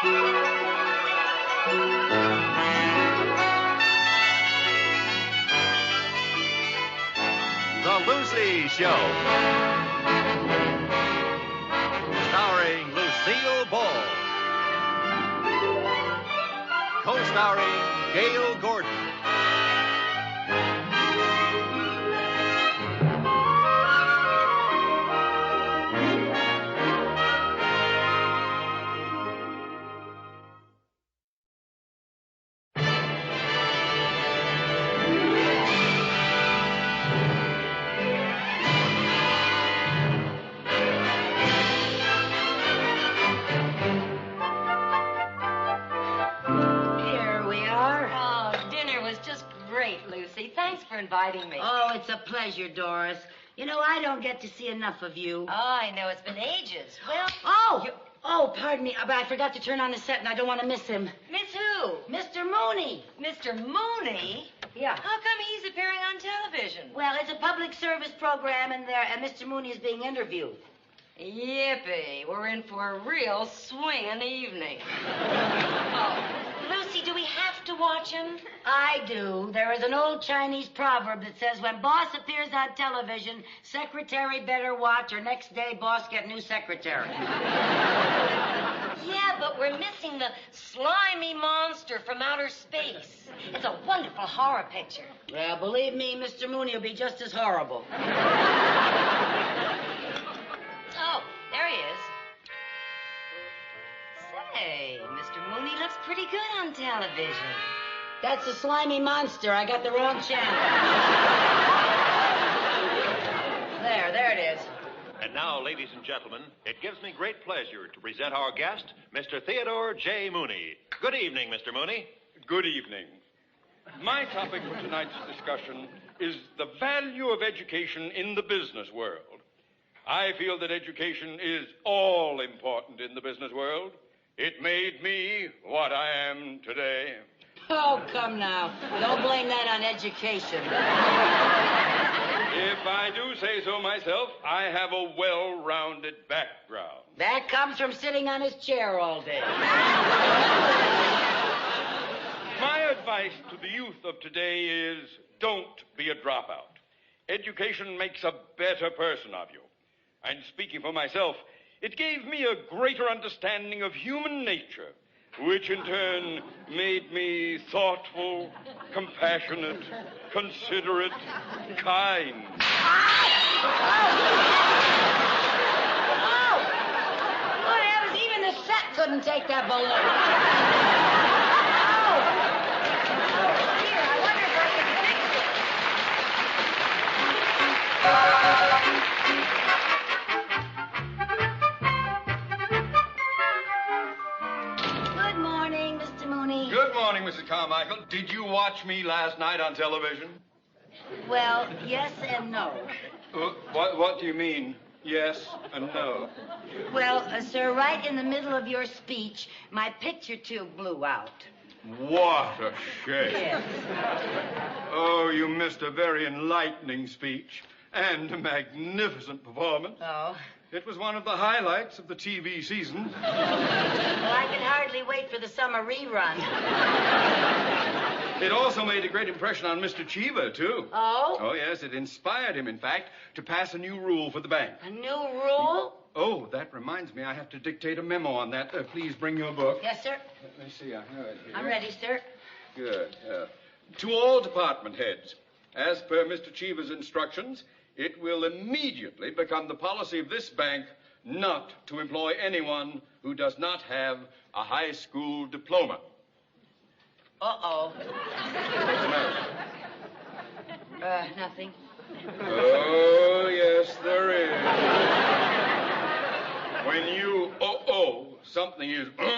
The Lucy Show. Starring Lucille Ball. Co-starring Gale Gordon. Thanks for inviting me. Oh, it's a pleasure, Doris. You know, I don't get to see enough of you. Oh, I know. It's been ages. Well... Oh, pardon me. But I forgot to turn on the set, and I don't want to miss him. Miss who? Mr. Mooney. Mr. Mooney? Yeah. How come he's appearing on television? Well, it's a public service program, and Mr. Mooney is being interviewed. Yippee. We're in for a real swinging evening. Oh, Lucy, do we have to watch him? I do. There is an old Chinese proverb that says, when boss appears on television, secretary better watch, or next day boss get new secretary. Yeah, but we're missing the slimy monster from outer space. It's a wonderful horror picture. Well, believe me, Mr. Mooney will be just as horrible. Oh, there he is. Say, Mr. Mooney looks pretty good on television. That's a slimy monster. I got the wrong channel. There it is. And now, ladies and gentlemen, it gives me great pleasure to present our guest, Mr. Theodore J. Mooney. Good evening, Mr. Mooney. Good evening. My topic for tonight's discussion is the value of education in the business world. I feel that education is all important in the business world. It made me what I am today. Oh, come now. Don't blame that on education. If I do say so myself, I have a well-rounded background. That comes from sitting on his chair all day. My advice to the youth of today is don't be a dropout. Education makes a better person of you. And speaking for myself, it gave me a greater understanding of human nature, which in turn made me thoughtful, compassionate, considerate, kind. Good heavens, even the set couldn't take that balloon. Here, I wonder if I can Good morning, Mr. Mooney. Good morning, Mrs. Carmichael. Did you watch me last night on television? Well, yes and no. What do you mean, yes and no? Well, sir, right in the middle of your speech, my picture tube blew out. What a shame. Yes. Oh, you missed a very enlightening speech and a magnificent performance. Oh. It was one of the highlights of the TV season. Well, I can hardly wait for the summer rerun. It also made a great impression on Mr. Cheever, too. Oh? Oh, yes, it inspired him, in fact, to pass a new rule for the bank. A new rule? Oh, that reminds me, I have to dictate a memo on that. Please bring your book. Yes, sir. Let me see, I have it here. I'm ready, sir. Good. To all department heads, as per Mr. Cheever's instructions, it will immediately become the policy of this bank not to employ anyone who does not have a high school diploma. Uh-oh. What's the matter? Nothing. Oh, yes, there is. When you something is All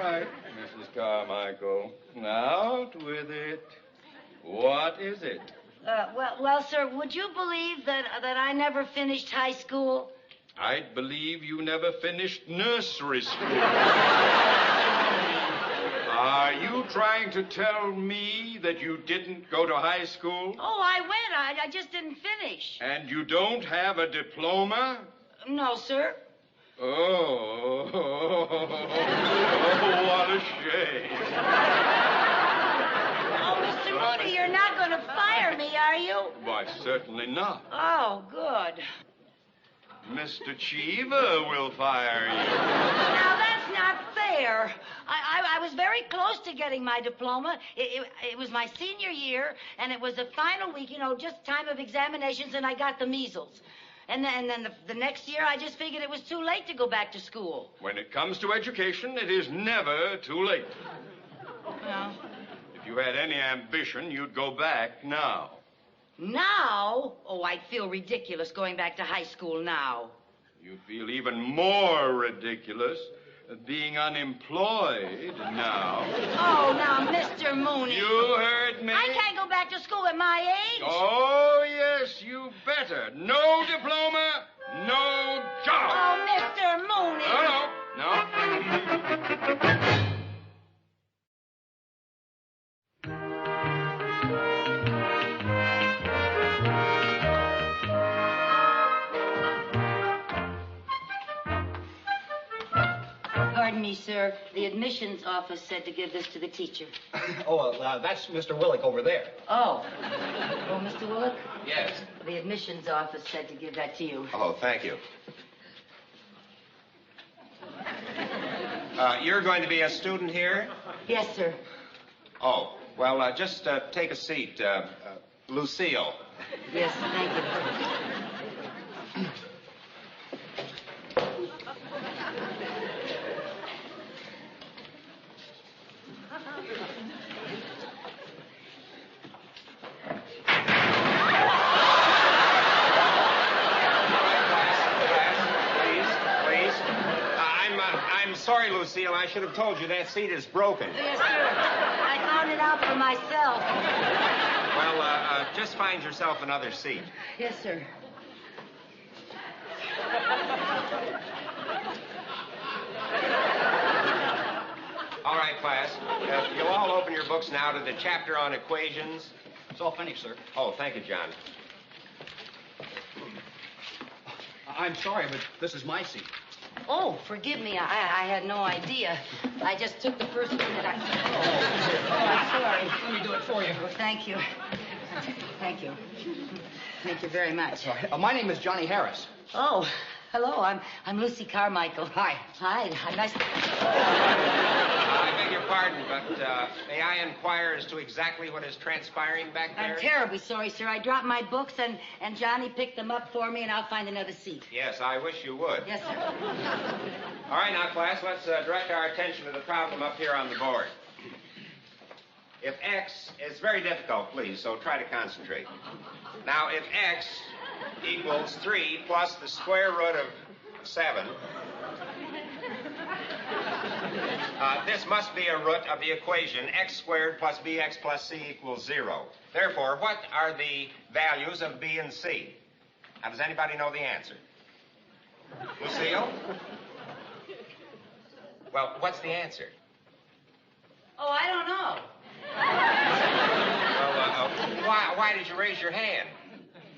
right, Mrs. Carmichael. Out with it. What is it? Well, sir, would you believe that I never finished high school? I'd believe you never finished nursery school. Are you trying to tell me that you didn't go to high school? Oh, I went. I just didn't finish. And you don't have a diploma? No, sir. Oh, what a shame. Oh, Mr. Mooney, you're not going to fire me, are you? Why, certainly not. Oh, good. Mr. Cheever will fire you. Now, that's not fair. I was very close to getting my diploma. It was my senior year, and it was the final week, just time of examinations, and I got the measles. And then the next year, I just figured it was too late to go back to school. When it comes to education, it is never too late. Well, If you had any ambition, you'd go back now. now? Oh, I'd feel ridiculous going back to high school now. You'd feel even more ridiculous being unemployed now. Oh, now, Mr. Mooney. You heard me. I can't go back to school at my age. Oh, yes, you better. No diploma, no job. Oh, Mr. Mooney. No. Pardon me, sir. The admissions office said to give this to the teacher. That's Mr. Willick over there. Oh. Oh, Mr. Willick? Yes. The admissions office said to give that to you. Oh, thank you. You're going to be a student here? Yes, sir. Oh, well, just take a seat. Lucille. Yes, thank you. I'm sorry, Lucille. I should have told you that seat is broken. Yes, sir. I found it out for myself. Well, just find yourself another seat. Yes, sir. All right, class. You'll all open your books now to the chapter on equations. It's all finished, sir. Oh, thank you, John. I'm sorry, but this is my seat. Oh, forgive me. I had no idea. I just took the first one that I... Oh, I'm sorry. Let me do it for you. Well, thank you. Thank you. Thank you very much. Sorry. My name is Johnny Harris. Oh, hello. I'm Lucy Carmichael. Hi. Hi. Nice to... I beg your pardon, but may I inquire as to exactly what is transpiring back there? I'm terribly sorry, sir. I dropped my books, and Johnny picked them up for me, and I'll find another seat. Yes, I wish you would. Yes, sir. All right, now, class, let's direct our attention to the problem up here on the board. If x is very difficult, please, so try to concentrate. Now, if x equals 3 plus the square root of 7, this must be a root of the equation x squared plus bx plus c equals 0. Therefore, what are the values of b and c? Now, does anybody know the answer? Lucille? Well, what's the answer? Oh, I don't know. Well, why did you raise your hand?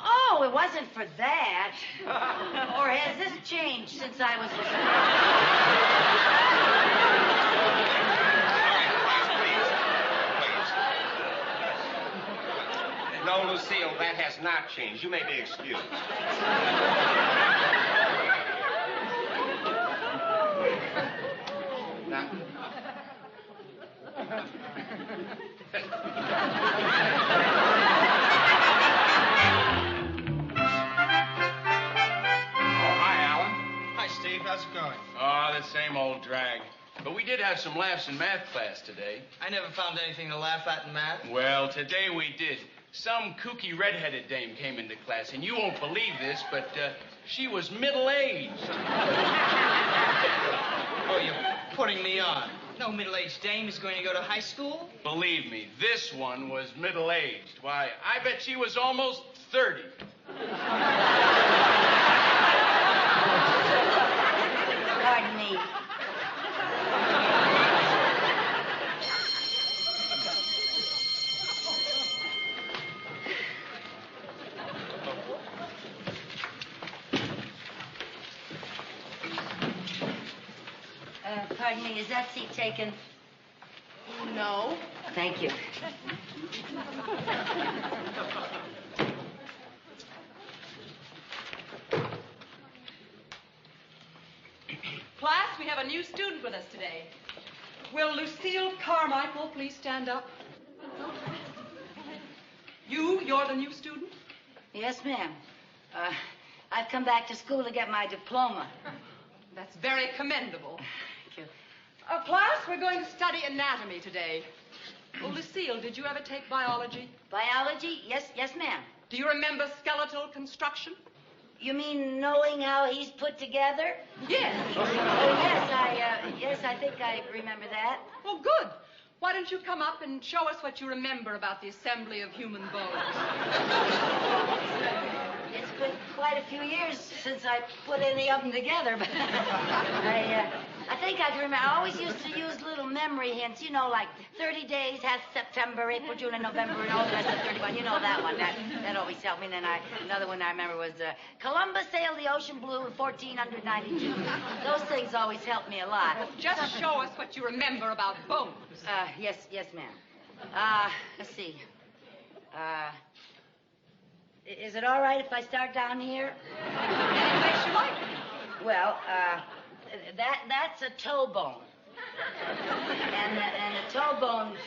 Oh, it wasn't for that. Or has this changed since I was... All right, class, please. No, Lucille, that has not changed. You may be excused. Now... How's it going? Oh, the same old drag. But we did have some laughs in math class today. I never found anything to laugh at in math. Well, today we did. Some kooky redheaded dame came into class, and you won't believe this, but she was middle-aged. Oh, you're putting me on. No middle-aged dame is going to go to high school. Believe me, this one was middle-aged. Why, I bet she was almost 30. Pardon me. Pardon me, is that seat taken? No. Thank you. Class, we have a new student with us today. Will Lucille Carmichael please stand up? You're the new student? Yes, ma'am. I've come back to school to get my diploma. That's very commendable. Thank you. Class, we're going to study anatomy today. Well, Lucille, did you ever take biology? Biology? Yes, ma'am. Do you remember skeletal construction? You mean knowing how he's put together? Yes. Oh, yes, I think I remember that. Well, good. Why don't you come up and show us what you remember about the assembly of human bones? It's been quite a few years since I put any of them together, but I think I can remember. I always used to use little memory hints, like 30 days has September, April, June, and November, and all the rest of 31. You know that one. That always helped me. And then another one I remember was Columbus sailed the ocean blue in 1492. Those things always helped me a lot. Just show us what you remember about bones. Yes, ma'am. Let's see. Is it all right if I start down here? Any place you like. Well, that's a toe bone. And the toe bone's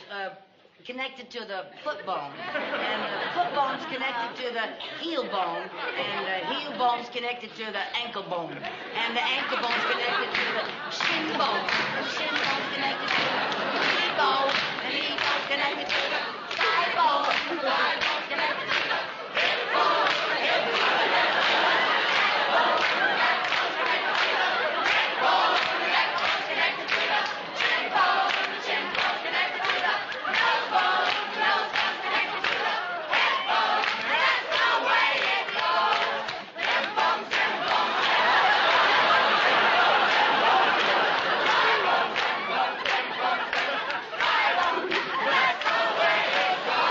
connected to the foot bone. And the foot bone's connected to the heel bone. And the heel bone's connected to the ankle bone. And the ankle bone's connected to the shin bone. The shin bone's connected to the knee bone. The knee bone's connected to the thigh bone. The thigh bone's connected to the hip bone. The hip bone's connected to the neck bone. The neck bone's connected to the neck bone. The neck bone's connected to the chin bone. The chin bone's connected to the nose bone. The nose bone's connected to the head bone. That's the way it goes. Hip bone, hip bone, that's the way it goes.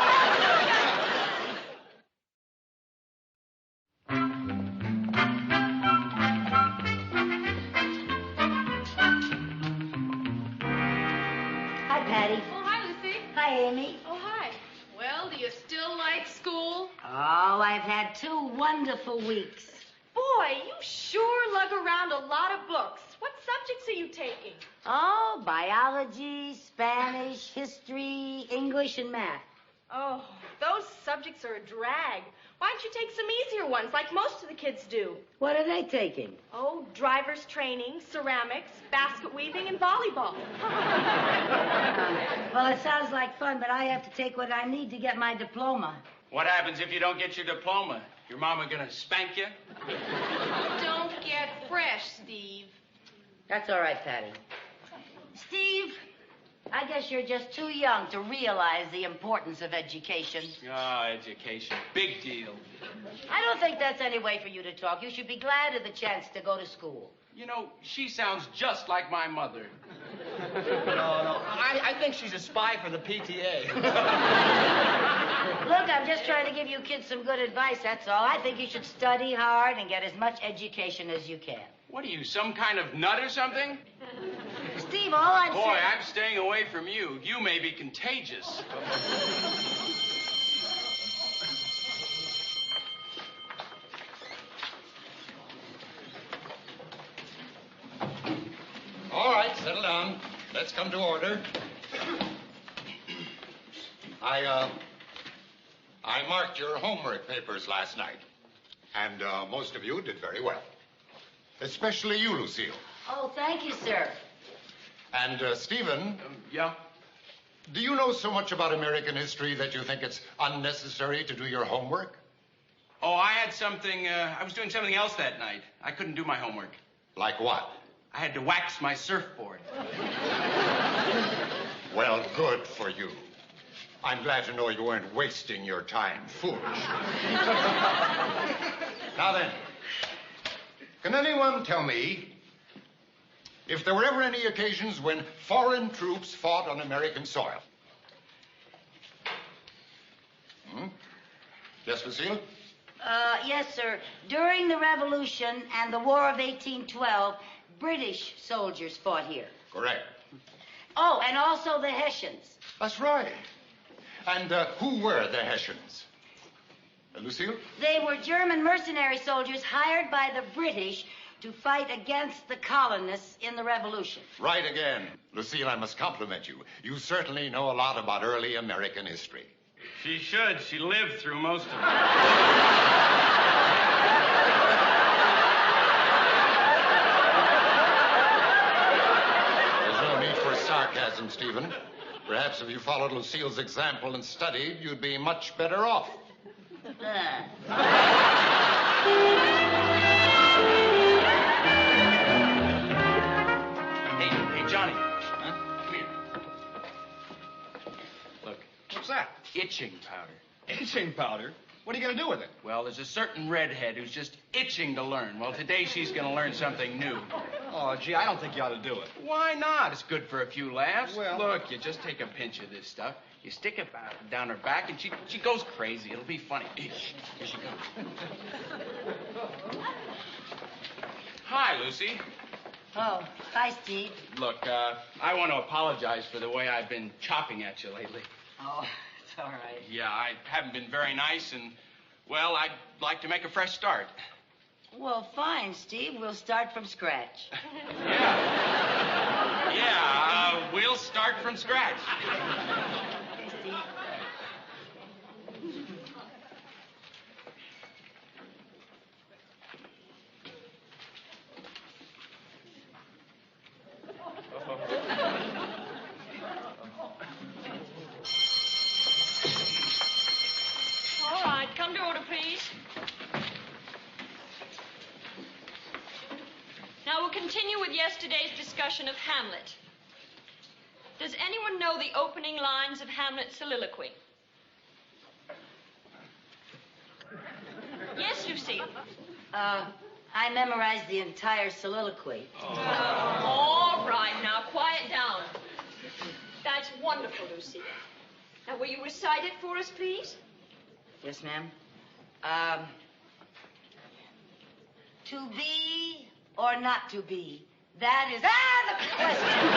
Hi, Patty. Oh, hi, Lucy. Hi, Amy. Oh, hi. Well, do you still like school? Oh, I've had 2 wonderful weeks. Boy, you sure lug around a lot of books. What subjects are you taking? Oh, biology, Spanish, history, English, and math. Oh, those subjects are a drag. Why don't you take some easier ones like most of the kids do? What are they taking? Oh, driver's training, ceramics, basket weaving, and volleyball. Well, it sounds like fun, but I have to take what I need to get my diploma. What happens if you don't get your diploma? Your mama gonna spank you? Don't get fresh, Steve. That's all right, Patty. Steve, I guess you're just too young to realize the importance of education. Oh, education. Big deal. I don't think that's any way for you to talk. You should be glad of the chance to go to school. You know, she sounds just like my mother. No. I think she's a spy for the PTA. Look, I'm just trying to give you kids some good advice, that's all. I think you should study hard and get as much education as you can. What are you, some kind of nut or something? Steve, all I'm Boy, saying... I'm staying away from you. You may be contagious. All right, settle down. Let's come to order. I marked your homework papers last night, and most of you did very well. Especially you, Lucille. Oh, thank you, sir. And, Stephen, Yeah? do you know so much about American history that you think it's unnecessary to do your homework? Oh, I had something, I was doing something else that night. I couldn't do my homework. Like what? I had to wax my surfboard. Well, good for you. I'm glad to know you weren't wasting your time foolishly. Now then, can anyone tell me if there were ever any occasions when foreign troops fought on American soil? Yes, Lucille? Yes, sir. During the Revolution and the War of 1812, British soldiers fought here. Correct. Oh, and also the Hessians. That's right. And who were the Hessians? Lucille? They were German mercenary soldiers hired by the British to fight against the colonists in the Revolution. Right again. Lucille, I must compliment you. You certainly know a lot about early American history. She should. She lived through most of it. There's no need for sarcasm, Stephen. Perhaps if you followed Lucille's example and studied, you'd be much better off. Hey, Johnny. Huh? Come here. Look. What's that? Itching powder. Itching powder? What are you going to do with it? Well, there's a certain redhead who's just itching to learn. Well, today she's going to learn something new. Oh, gee, I don't think you ought to do it. Why not? It's good for a few laughs. Well... Look, you just take a pinch of this stuff. You stick it down her back, and she goes crazy. It'll be funny. Here she comes. Hi, Lucy. Oh, hi, Steve. Look, I want to apologize for the way I've been chopping at you lately. Oh, it's all right. Yeah, I haven't been very nice, and, well, I'd like to make a fresh start. Well, fine, Steve. We'll start from scratch. Yeah, we'll start from scratch. Okay, Steve. All right, come to order, please. Now we'll continue with yesterday's discussion of Hamlet. Does anyone know the opening lines of Hamlet's soliloquy? Yes, Lucille. I memorized the entire soliloquy. All right, now quiet down. That's wonderful, Lucille. Now, will you recite it for us, please? Yes, ma'am. To be or not to be? That is the question.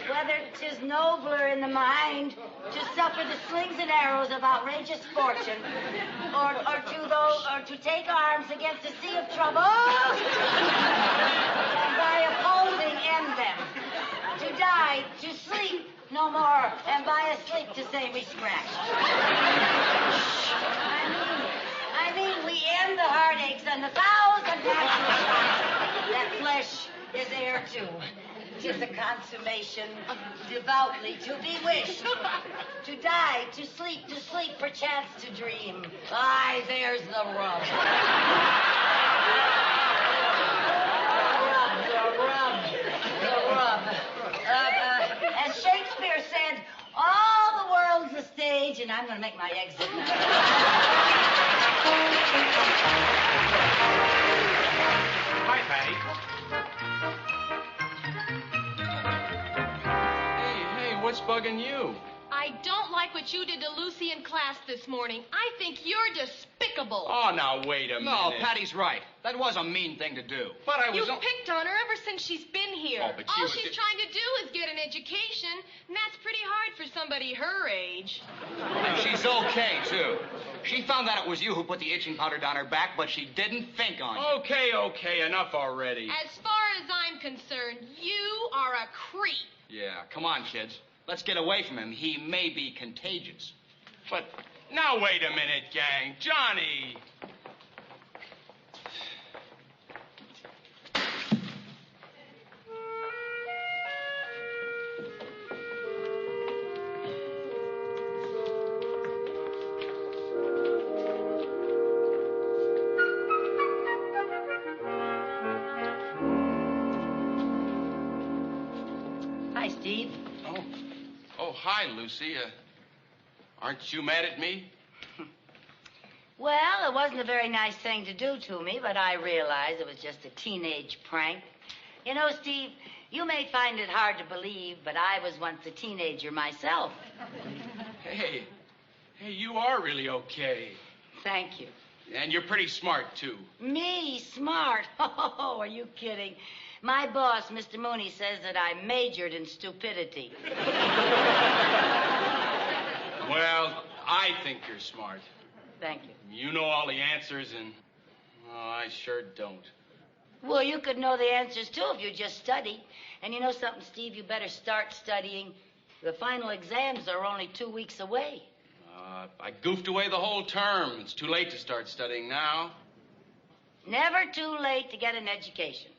Whether 'tis nobler in the mind to suffer the slings and arrows of outrageous fortune, or to take arms against a sea of troubles, and by opposing end them, to die, to sleep no more, and by a sleep to say we scratch. I mean, we end the heartaches and the 1,000 natural shots that flesh is heir to. 'Tis a consummation devoutly to be wished. To die, to sleep, perchance to dream. Aye, there's the rub. The rub. As Shakespeare said, all the world's a stage, and I'm going to make my exit now. Hi, Patty. Hey, what's bugging you? I don't like what you did to Lucy in class this morning. I think you're despicable. Oh, now, wait a minute. No, Patty's right. That was a mean thing to do. But I was... You picked on her ever since she's been here. Oh, but she All was she's trying to do is get an education, and that's pretty hard for somebody her age. And she's okay, too. She found out it was you who put the itching powder down her back, but she didn't think on you. Okay, enough already. As far as I'm concerned, you are a creep. Yeah, come on, kids. Let's get away from him. He may be contagious. But now, wait a minute, gang. Johnny. Hi, Steve. Oh, hi, Lucy. Aren't you mad at me? Well, it wasn't a very nice thing to do to me, but I realized it was just a teenage prank. You know, Steve, you may find it hard to believe, but I was once a teenager myself. Hey, you are really okay. Thank you. And you're pretty smart, too. Me, smart? Oh, are you kidding? My boss, Mr. Mooney, says that I majored in stupidity. Well, I think you're smart. Thank you. You know all the answers, and I sure don't. Well, you could know the answers, too, if you just study. And you know something, Steve? You better start studying. The final exams are only 2 weeks away. I goofed away the whole term. It's too late to start studying now. Never too late to get an education.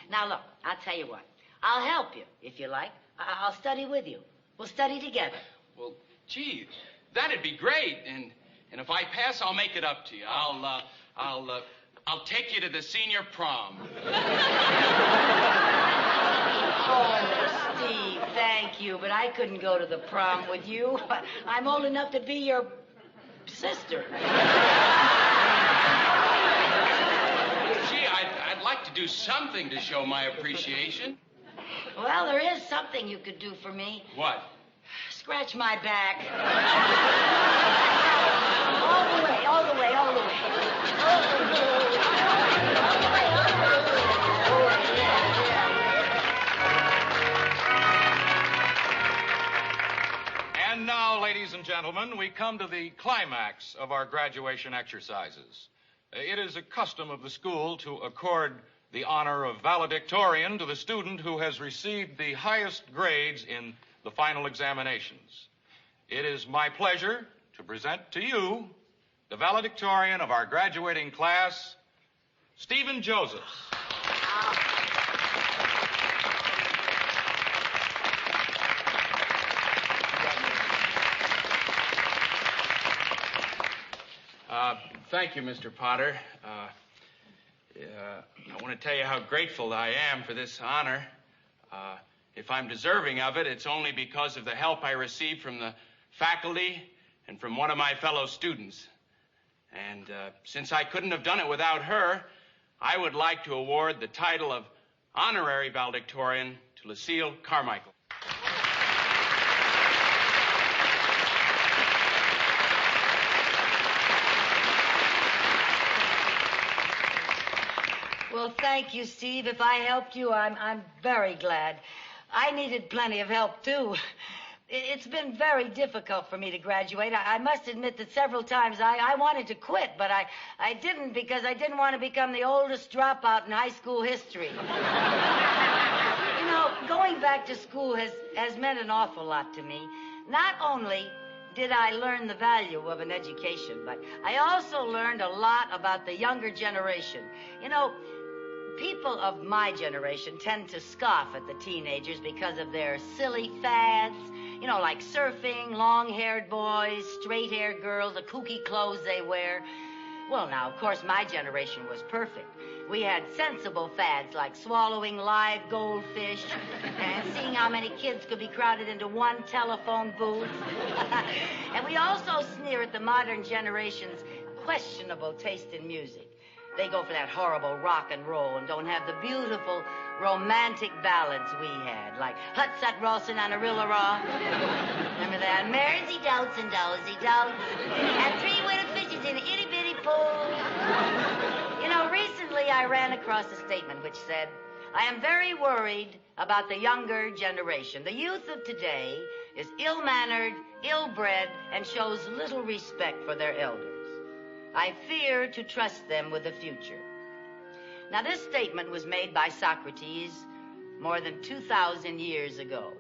Now, look, I'll tell you what. I'll help you, if you like. I'll study with you. We'll study together. Well, gee, that'd be great. And if I pass, I'll make it up to you. I'll take you to the senior prom. Oh, Steve, thank you, but I couldn't go to the prom with you. I'm old enough to be your sister. Gee, I'd like to do something to show my appreciation. Well, there is something you could do for me. What? Scratch my back. All the way, all the way, all the way. All the way, all the way, all the way. And now, ladies and gentlemen, we come to the climax of our graduation exercises. It is a custom of the school to accord the honor of valedictorian to the student who has received the highest grades in the final examinations. It is my pleasure to present to you the valedictorian of our graduating class, Stephen Joseph. Thank you, Mr. Potter. I want to tell you how grateful I am for this honor. If I'm deserving of it, it's only because of the help I received from the faculty and from one of my fellow students. And since I couldn't have done it without her, I would like to award the title of honorary valedictorian to Lucille Carmichael. Well, thank you, Steve. If I helped you, I'm very glad. I needed plenty of help, too. It's been very difficult for me to graduate. I must admit that several times I wanted to quit, but I didn't because I didn't want to become the oldest dropout in high school history. You know, going back to school has meant an awful lot to me. Not only did I learn the value of an education, but I also learned a lot about the younger generation. You know, people of my generation tend to scoff at the teenagers because of their silly fads, you know, like surfing, long-haired boys, straight-haired girls, the kooky clothes they wear. Well, now, of course, my generation was perfect. We had sensible fads like swallowing live goldfish and seeing how many kids could be crowded into one telephone booth. And we also sneer at the modern generation's questionable taste in music. They go for that horrible rock and roll and don't have the beautiful romantic ballads we had, like Hut Sut Rawson on a Rill-a-Raw. Remember that? Marysy Doubts and Dozy Doubts. And 3 little fishes in an itty-bitty pool. You know, recently I ran across a statement which said, I am very worried about the younger generation. The youth of today is ill-mannered, ill-bred, and shows little respect for their elders. I fear to trust them with the future. Now, this statement was made by Socrates more than 2,000 years ago.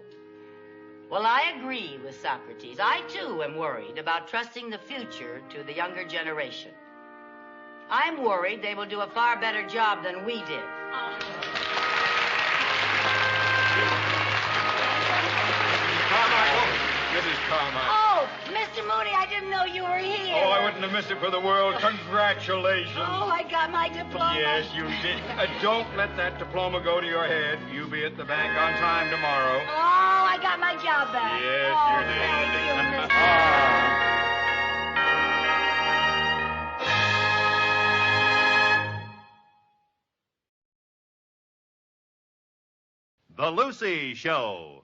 Well, I agree with Socrates. I, too, am worried about trusting the future to the younger generation. I'm worried they will do a far better job than we did. Carmichael. Mrs. Carmichael. Oh, Mr. Mooney, I didn't know you were here. Oh, I wouldn't have missed it for the world. Congratulations. Oh, I got my diploma. Yes, you did. Don't let that diploma go to your head. You'll be at the bank on time tomorrow. Oh, I got my job back. Yes, oh, you did. Thank you, Mr. The Lucy Show.